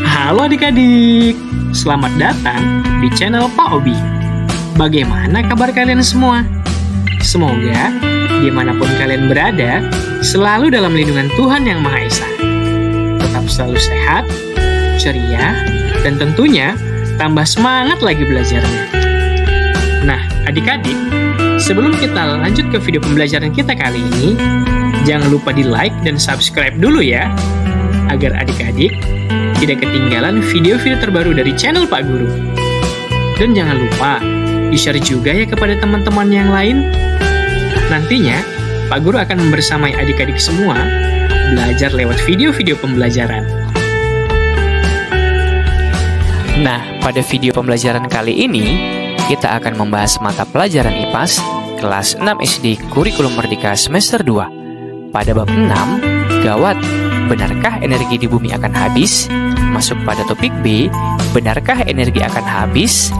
Halo adik-adik, selamat datang di channel Pak Obi. Bagaimana kabar kalian semua? Semoga dimanapun kalian berada, selalu dalam lindungan Tuhan Yang Maha Esa. Tetap selalu sehat, ceria, dan tentunya tambah semangat lagi belajarnya. Nah, adik-adik, sebelum kita lanjut ke video pembelajaran kita kali ini, jangan lupa di like dan subscribe dulu ya, agar adik-adik tidak ketinggalan video-video terbaru dari channel Pak Guru. Dan jangan lupa di-share juga ya kepada teman-teman yang lain. Nantinya, Pak Guru akan membersamai adik-adik semua belajar lewat video-video pembelajaran. Nah, pada video pembelajaran kali ini, kita akan membahas mata pelajaran IPAS kelas 6 SD Kurikulum Merdeka semester 2. Pada bab 6, gawat, benarkah energi di bumi akan habis? Masuk pada topik B, benarkah energi akan habis?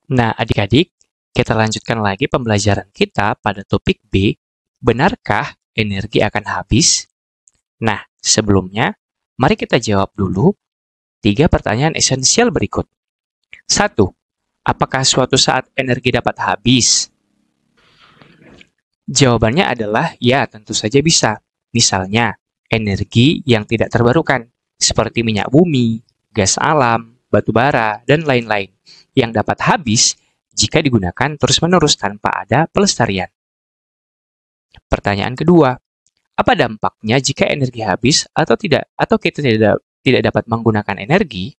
Nah, adik-adik, kita lanjutkan lagi pembelajaran kita pada topik B, benarkah energi akan habis? Nah, sebelumnya, mari kita jawab dulu 3 pertanyaan esensial berikut. 1. Apakah suatu saat energi dapat habis? Jawabannya adalah ya, tentu saja bisa. Misalnya, energi yang tidak terbarukan, seperti minyak bumi, gas alam, batu bara, dan lain-lain, yang dapat habis jika digunakan terus-menerus tanpa ada pelestarian. Pertanyaan kedua, apa dampaknya jika energi habis atau kita tidak dapat menggunakan energi?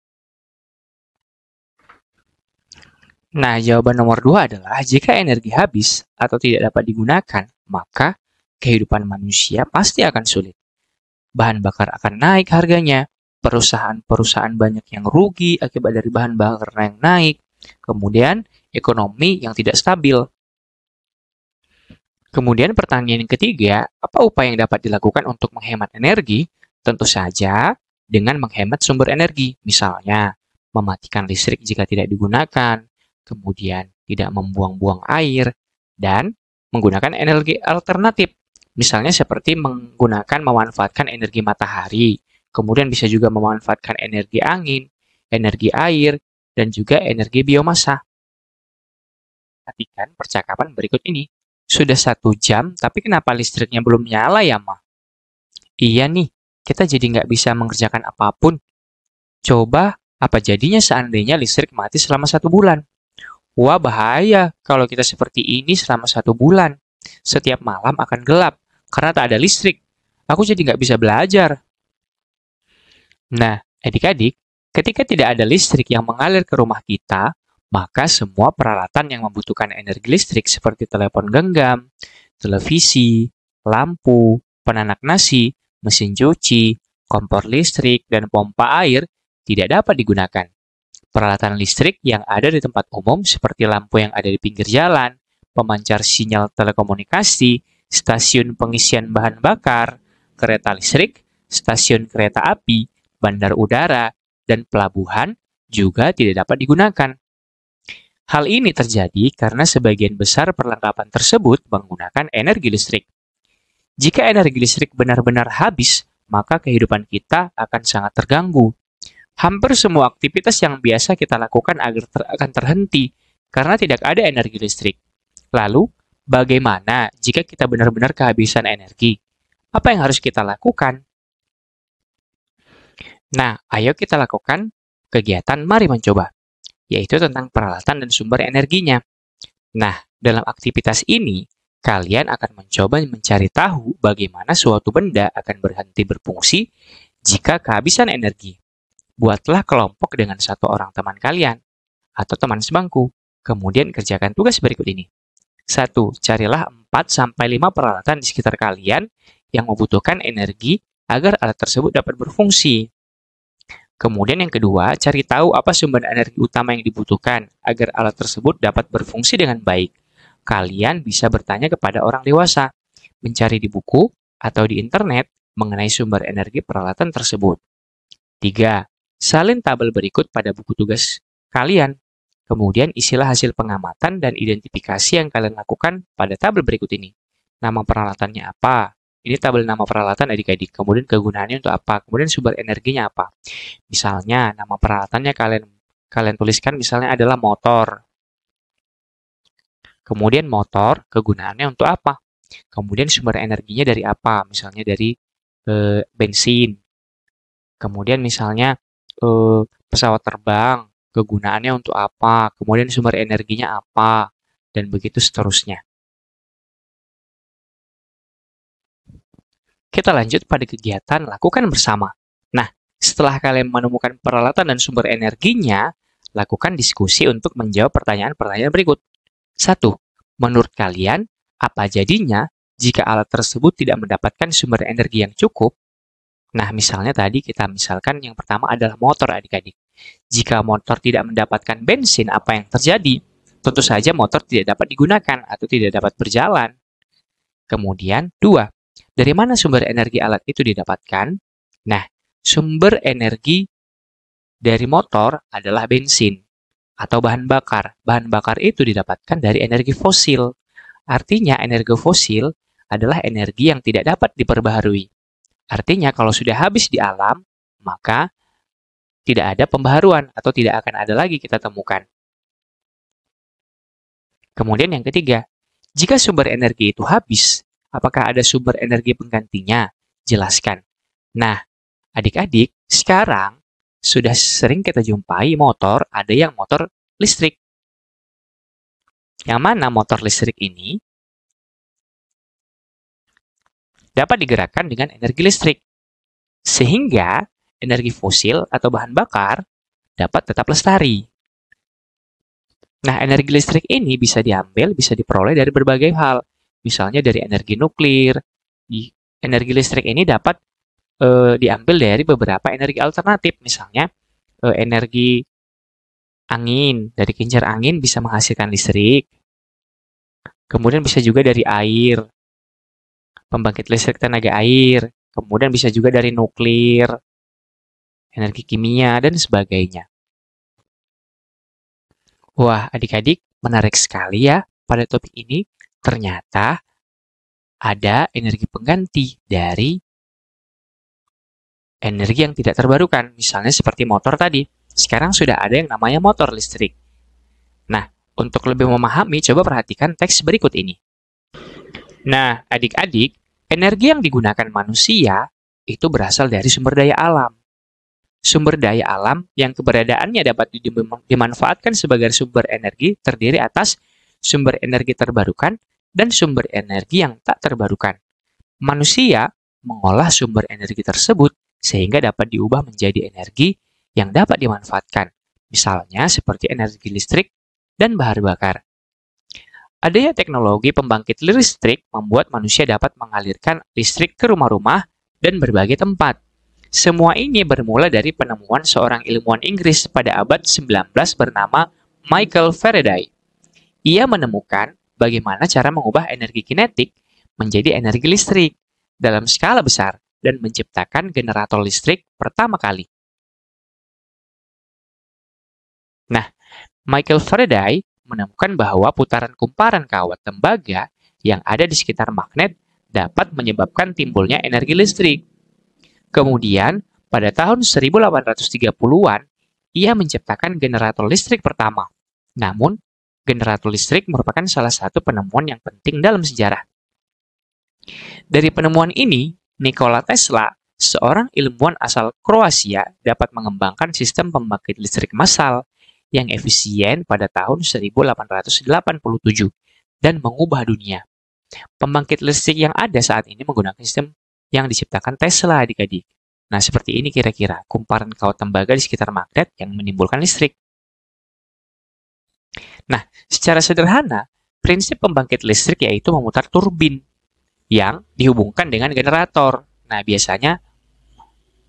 Nah, jawaban nomor 2 adalah jika energi habis atau tidak dapat digunakan, maka kehidupan manusia pasti akan sulit. Bahan bakar akan naik harganya, perusahaan-perusahaan banyak yang rugi akibat dari bahan bakar yang naik, kemudian ekonomi yang tidak stabil. Kemudian pertanyaan yang ketiga, apa upaya yang dapat dilakukan untuk menghemat energi? Tentu saja dengan menghemat sumber energi, misalnya mematikan listrik jika tidak digunakan, kemudian tidak membuang-buang air, dan menggunakan energi alternatif. Misalnya seperti memanfaatkan energi matahari, kemudian bisa juga memanfaatkan energi angin, energi air, dan juga energi biomasa. Perhatikan percakapan berikut ini. Sudah 1 jam, tapi kenapa listriknya belum nyala ya, Ma? Iya nih, kita jadi nggak bisa mengerjakan apapun. Coba, apa jadinya seandainya listrik mati selama 1 bulan? Wah, bahaya kalau kita seperti ini selama 1 bulan. Setiap malam akan gelap, karena tak ada listrik. Aku jadi nggak bisa belajar. Nah, adik-adik, ketika tidak ada listrik yang mengalir ke rumah kita, maka semua peralatan yang membutuhkan energi listrik seperti telepon genggam, televisi, lampu, penanak nasi, mesin cuci, kompor listrik, dan pompa air tidak dapat digunakan. Peralatan listrik yang ada di tempat umum seperti lampu yang ada di pinggir jalan, pemancar sinyal telekomunikasi, stasiun pengisian bahan bakar, kereta listrik, stasiun kereta api, bandar udara, dan pelabuhan juga tidak dapat digunakan. Hal ini terjadi karena sebagian besar perlengkapan tersebut menggunakan energi listrik. Jika energi listrik benar-benar habis, maka kehidupan kita akan sangat terganggu. Hampir semua aktivitas yang biasa kita lakukan akan terhenti karena tidak ada energi listrik. Lalu, bagaimana jika kita benar-benar kehabisan energi? Apa yang harus kita lakukan? Nah, ayo kita lakukan kegiatan Mari Mencoba, yaitu tentang peralatan dan sumber energinya. Nah, dalam aktivitas ini, kalian akan mencoba mencari tahu bagaimana suatu benda akan berhenti berfungsi jika kehabisan energi. Buatlah kelompok dengan 1 orang teman kalian atau teman sebangku. Kemudian kerjakan tugas berikut ini. 1. Carilah 4-5 peralatan di sekitar kalian yang membutuhkan energi agar alat tersebut dapat berfungsi. Kemudian yang kedua, cari tahu apa sumber energi utama yang dibutuhkan agar alat tersebut dapat berfungsi dengan baik. Kalian bisa bertanya kepada orang dewasa, mencari di buku atau di internet mengenai sumber energi peralatan tersebut. 3. Salin tabel berikut pada buku tugas kalian. Kemudian isilah hasil pengamatan dan identifikasi yang kalian lakukan pada tabel berikut ini. Nama peralatannya apa? Ini tabel nama peralatan adik-adik. Kemudian kegunaannya untuk apa? Kemudian sumber energinya apa? Misalnya nama peralatannya kalian tuliskan misalnya adalah motor. Kemudian motor kegunaannya untuk apa? Kemudian sumber energinya dari apa? Misalnya dari bensin. Kemudian misalnya pesawat terbang kegunaannya untuk apa? Kemudian sumber energinya apa? Dan begitu seterusnya. Kita lanjut pada kegiatan lakukan bersama. Nah, setelah kalian menemukan peralatan dan sumber energinya, lakukan diskusi untuk menjawab pertanyaan-pertanyaan berikut. 1. Menurut kalian, apa jadinya jika alat tersebut tidak mendapatkan sumber energi yang cukup? Nah, misalnya tadi kita misalkan yang pertama adalah motor adik-adik. Jika motor tidak mendapatkan bensin, apa yang terjadi? Tentu saja motor tidak dapat digunakan atau tidak dapat berjalan. Kemudian, 2. Dari mana sumber energi alat itu didapatkan? Nah, sumber energi dari motor adalah bensin atau bahan bakar. Bahan bakar itu didapatkan dari energi fosil. Artinya, energi fosil adalah energi yang tidak dapat diperbaharui. Artinya, kalau sudah habis di alam, maka tidak ada pembaharuan atau tidak akan ada lagi kita temukan. Kemudian yang ketiga, jika sumber energi itu habis, apakah ada sumber energi penggantinya? Jelaskan. Nah, adik-adik, sekarang sudah sering kita jumpai motor, ada yang motor listrik. Yang mana motor listrik ini dapat digerakkan dengan energi listrik. Sehingga energi fosil atau bahan bakar dapat tetap lestari. Nah, energi listrik ini bisa diperoleh dari berbagai hal. Misalnya dari energi nuklir. Energi listrik ini dapat diambil dari beberapa energi alternatif. Misalnya energi angin. Dari kincir angin bisa menghasilkan listrik. Kemudian bisa juga dari air. Pembangkit listrik tenaga air. Kemudian bisa juga dari nuklir. Energi kimia, dan sebagainya. Wah, adik-adik, menarik sekali ya pada topik ini. Ternyata ada energi pengganti dari energi yang tidak terbarukan. Misalnya seperti motor tadi. Sekarang sudah ada yang namanya motor listrik. Nah, untuk lebih memahami, coba perhatikan teks berikut ini. Nah, adik-adik, energi yang digunakan manusia itu berasal dari sumber daya alam. Sumber daya alam yang keberadaannya dapat dimanfaatkan sebagai sumber energi terdiri atas sumber energi terbarukan dan sumber energi yang tak terbarukan. Manusia mengolah sumber energi tersebut sehingga dapat diubah menjadi energi yang dapat dimanfaatkan, misalnya seperti energi listrik dan bahan bakar. Adanya teknologi pembangkit listrik membuat manusia dapat mengalirkan listrik ke rumah-rumah dan berbagai tempat. Semua ini bermula dari penemuan seorang ilmuwan Inggris pada abad 19 bernama Michael Faraday. Ia menemukan bagaimana cara mengubah energi kinetik menjadi energi listrik dalam skala besar dan menciptakan generator listrik pertama kali. Nah, Michael Faraday menemukan bahwa putaran kumparan kawat tembaga yang ada di sekitar magnet dapat menyebabkan timbulnya energi listrik. Kemudian, pada tahun 1830-an, ia menciptakan generator listrik pertama. Namun, generator listrik merupakan salah satu penemuan yang penting dalam sejarah. Dari penemuan ini, Nikola Tesla, seorang ilmuwan asal Kroasia, dapat mengembangkan sistem pembangkit listrik massal yang efisien pada tahun 1887 dan mengubah dunia. Pembangkit listrik yang ada saat ini menggunakan sistem yang diciptakan Tesla adik-adik. Nah, seperti ini kira-kira kumparan kawat tembaga di sekitar magnet yang menimbulkan listrik. Nah, secara sederhana, prinsip pembangkit listrik yaitu memutar turbin yang dihubungkan dengan generator. Nah, biasanya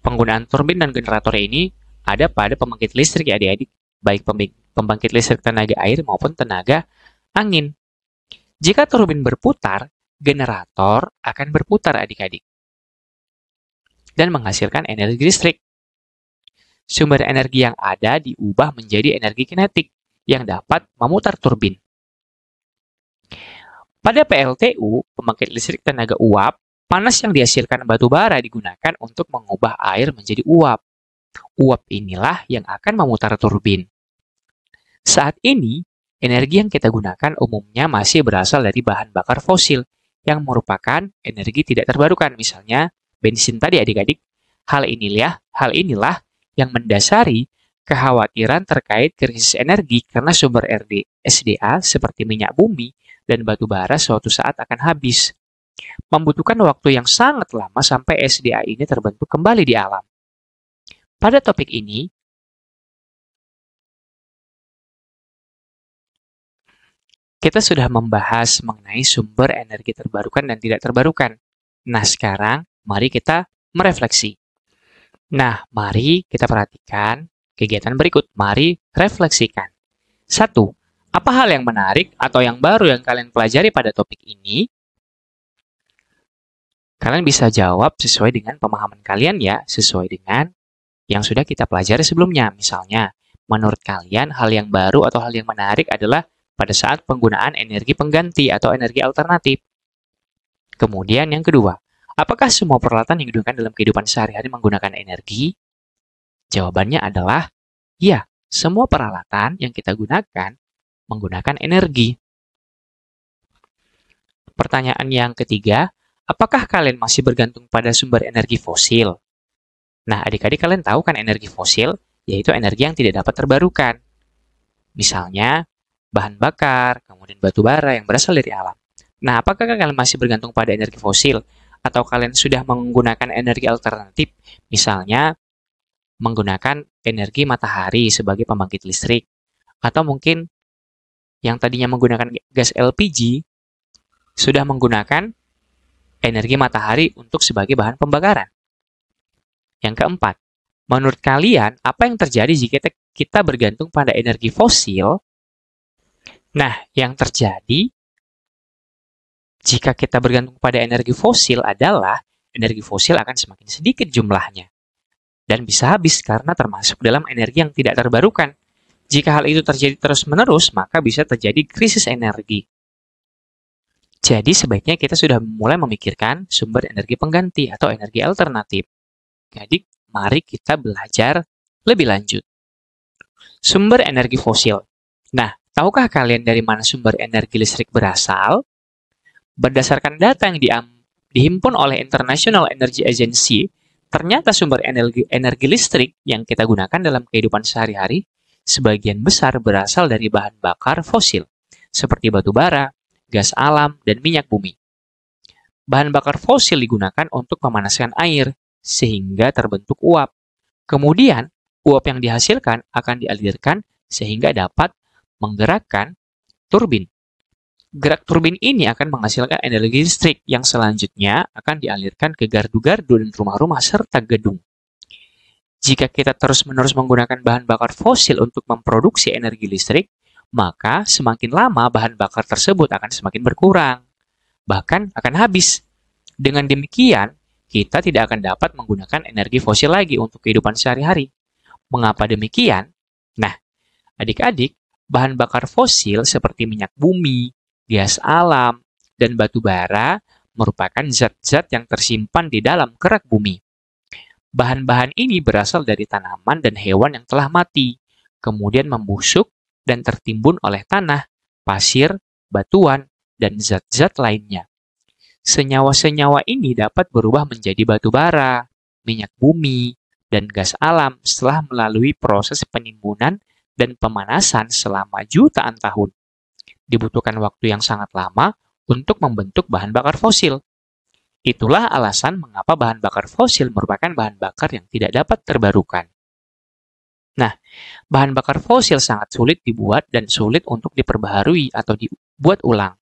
penggunaan turbin dan generator ini ada pada pembangkit listrik ya adik-adik, baik pembangkit listrik tenaga air maupun tenaga angin. Jika turbin berputar, generator akan berputar adik-adik dan menghasilkan energi listrik. Sumber energi yang ada diubah menjadi energi kinetik yang dapat memutar turbin. Pada PLTU, pembangkit listrik tenaga uap, Panas yang dihasilkan batu bara digunakan untuk mengubah air menjadi uap. Uap inilah yang akan memutar turbin. Saat ini, energi yang kita gunakan umumnya masih berasal dari bahan bakar fosil yang merupakan energi tidak terbarukan, misalnya bensin tadi adik-adik. Hal inilah yang mendasari kekhawatiran terkait krisis energi karena sumber SDA seperti minyak bumi dan batu bara suatu saat akan habis. Membutuhkan waktu yang sangat lama sampai SDA ini terbentuk kembali di alam. Pada topik ini, kita sudah membahas mengenai sumber energi terbarukan dan tidak terbarukan. Nah, sekarang mari kita merefleksi. Nah, mari kita perhatikan kegiatan berikut. Mari refleksikan. 1. Apa hal yang menarik atau yang baru yang kalian pelajari pada topik ini? Kalian bisa jawab sesuai dengan pemahaman kalian ya, sesuai dengan yang sudah kita pelajari sebelumnya. Misalnya, menurut kalian hal yang baru atau hal yang menarik adalah pada saat penggunaan energi pengganti atau energi alternatif. Kemudian yang kedua, apakah semua peralatan yang digunakan dalam kehidupan sehari-hari menggunakan energi? Jawabannya adalah, ya, semua peralatan yang kita gunakan menggunakan energi. Pertanyaan yang ketiga, apakah kalian masih bergantung pada sumber energi fosil? Nah, adik-adik kalian tahu kan energi fosil, yaitu energi yang tidak dapat terbarukan. Misalnya, bahan bakar, kemudian batu bara yang berasal dari alam. Nah, apakah kalian masih bergantung pada energi fosil? Atau kalian sudah menggunakan energi alternatif? Misalnya, menggunakan energi matahari sebagai pembangkit listrik. Atau mungkin yang tadinya menggunakan gas LPG, sudah menggunakan energi matahari untuk sebagai bahan pembakaran. Yang keempat, menurut kalian, apa yang terjadi jika kita bergantung pada energi fosil? Nah, yang terjadi jika kita bergantung pada energi fosil adalah energi fosil akan semakin sedikit jumlahnya dan bisa habis karena termasuk dalam energi yang tidak terbarukan. Jika hal itu terjadi terus-menerus, maka bisa terjadi krisis energi. Jadi, sebaiknya kita sudah mulai memikirkan sumber energi pengganti atau energi alternatif. Jadi, mari kita belajar lebih lanjut. Sumber energi fosil. Nah, tahukah kalian dari mana sumber energi listrik berasal? Berdasarkan data yang dihimpun oleh International Energy Agency, ternyata sumber energi listrik yang kita gunakan dalam kehidupan sehari-hari sebagian besar berasal dari bahan bakar fosil, seperti batu bara, gas alam, dan minyak bumi. Bahan bakar fosil digunakan untuk memanaskan air, sehingga terbentuk uap. Kemudian, uap yang dihasilkan akan dialirkan sehingga dapat menggerakkan turbin. Gerak turbin ini akan menghasilkan energi listrik yang selanjutnya akan dialirkan ke gardu-gardu dan rumah-rumah serta gedung. Jika kita terus-menerus menggunakan bahan bakar fosil untuk memproduksi energi listrik, maka semakin lama bahan bakar tersebut akan semakin berkurang, bahkan akan habis. Dengan demikian, kita tidak akan dapat menggunakan energi fosil lagi untuk kehidupan sehari-hari. Mengapa demikian? Nah, adik-adik, bahan bakar fosil seperti minyak bumi, gas alam, dan batu bara merupakan zat-zat yang tersimpan di dalam kerak bumi. Bahan-bahan ini berasal dari tanaman dan hewan yang telah mati, kemudian membusuk dan tertimbun oleh tanah, pasir, batuan, dan zat-zat lainnya. Senyawa-senyawa ini dapat berubah menjadi batu bara, minyak bumi, dan gas alam setelah melalui proses penimbunan dan pemanasan selama jutaan tahun. Dibutuhkan waktu yang sangat lama untuk membentuk bahan bakar fosil. Itulah alasan mengapa bahan bakar fosil merupakan bahan bakar yang tidak dapat terbarukan. Nah, bahan bakar fosil sangat sulit dibuat dan sulit untuk diperbaharui atau dibuat ulang.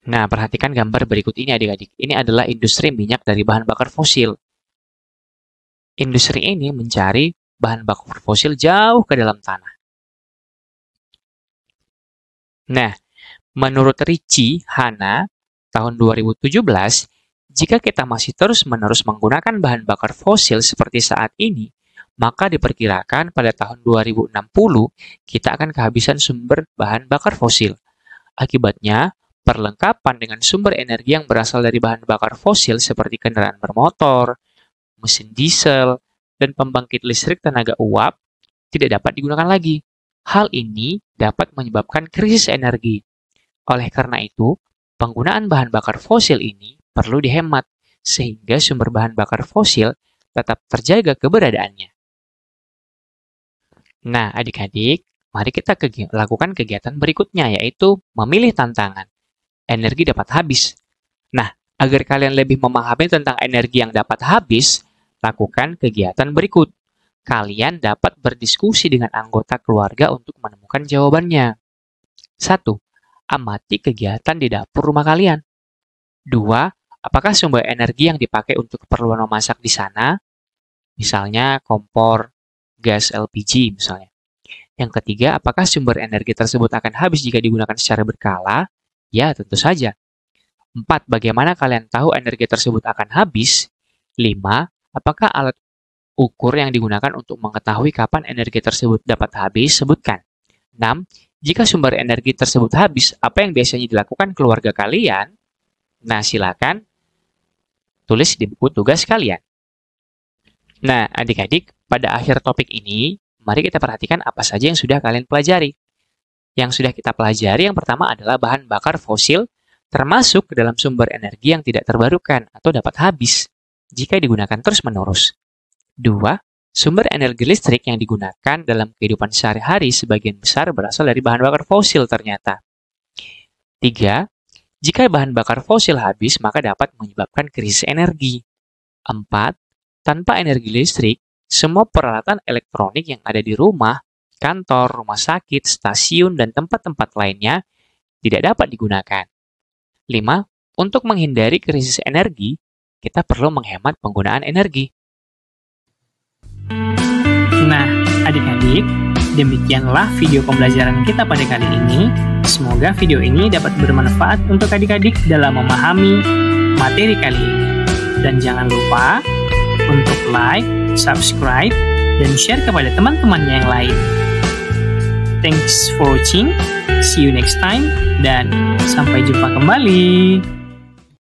Nah, perhatikan gambar berikut ini adik-adik. Ini adalah industri minyak dari bahan bakar fosil. Industri ini mencari bahan bakar fosil jauh ke dalam tanah. Nah, menurut Richie Hanna, tahun 2017, jika kita masih terus-menerus menggunakan bahan bakar fosil seperti saat ini, maka diperkirakan pada tahun 2060 kita akan kehabisan sumber bahan bakar fosil. Akibatnya, berlengkapan dengan sumber energi yang berasal dari bahan bakar fosil seperti kendaraan bermotor, mesin diesel, dan pembangkit listrik tenaga uap tidak dapat digunakan lagi. Hal ini dapat menyebabkan krisis energi. Oleh karena itu, penggunaan bahan bakar fosil ini perlu dihemat, sehingga sumber bahan bakar fosil tetap terjaga keberadaannya. Nah, adik-adik, mari kita lakukan kegiatan berikutnya, yaitu memilih tantangan. Energi dapat habis. Nah, agar kalian lebih memahami tentang energi yang dapat habis, lakukan kegiatan berikut. Kalian dapat berdiskusi dengan anggota keluarga untuk menemukan jawabannya. 1. Amati kegiatan di dapur rumah kalian. 2. Apakah sumber energi yang dipakai untuk keperluan memasak di sana? Misalnya kompor, gas LPG misalnya. Yang ketiga, apakah sumber energi tersebut akan habis jika digunakan secara berkala? Ya, tentu saja. 4. Bagaimana kalian tahu energi tersebut akan habis? 5. Apakah alat ukur yang digunakan untuk mengetahui kapan energi tersebut dapat habis? Sebutkan. 6. Jika sumber energi tersebut habis, apa yang biasanya dilakukan keluarga kalian? Nah, silakan tulis di buku tugas kalian. Nah, adik-adik, pada akhir topik ini, mari kita perhatikan apa saja yang sudah kalian pelajari. Yang sudah kita pelajari yang pertama adalah bahan bakar fosil, termasuk ke dalam sumber energi yang tidak terbarukan atau dapat habis jika digunakan terus-menerus. 2. Sumber energi listrik yang digunakan dalam kehidupan sehari-hari sebagian besar berasal dari bahan bakar fosil ternyata. 3. Jika bahan bakar fosil habis, maka dapat menyebabkan krisis energi. 4. Tanpa energi listrik, semua peralatan elektronik yang ada di rumah, kantor, rumah sakit, stasiun, dan tempat-tempat lainnya tidak dapat digunakan. 5. Untuk menghindari krisis energi, kita perlu menghemat penggunaan energi. Nah, adik-adik, demikianlah video pembelajaran kita pada kali ini. Semoga video ini dapat bermanfaat untuk adik-adik dalam memahami materi kali ini. Dan jangan lupa untuk like, subscribe, dan share kepada teman-temannya yang lain. Thanks for watching, see you next time, dan sampai jumpa kembali.